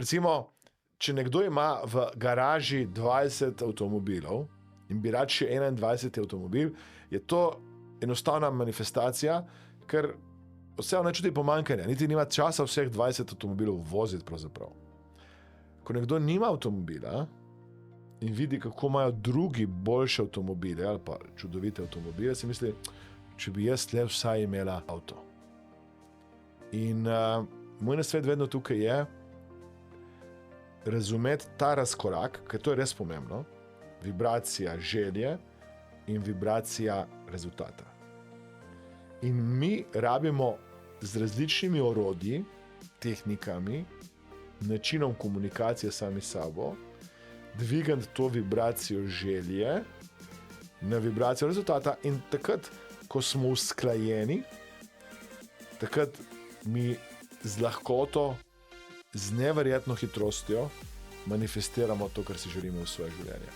Recimo, če nekdo ima v garaži 20 avtomobilov in bi rad še 21 avtomobil, je to enostavna manifestacija, ker vse ne čuti pomanjkanja, niti nima časa vseh 20 avtomobilov voziti pravzaprav. Ko nekdo nima avtomobila in vidi, kako imajo drugi boljše avtomobile ali pa čudovite avtomobile, si misli, če bi jaz le vsaj imela avto. In moj nasvet vedno tukaj je razumeti ta razkorak, ker to je res pomembno, vibracija želje in vibracija rezultata. In mi rabimo z različnimi orodji, tehnikami, načinom komunikacije sami s sabo, dvigati to vibracijo želje na vibracijo rezultata in takrat, ko smo usklajeni, takrat mi z lahkoto, z neverjetno hitrostjo manifestiramo to, kar si želimo v svoje življenje.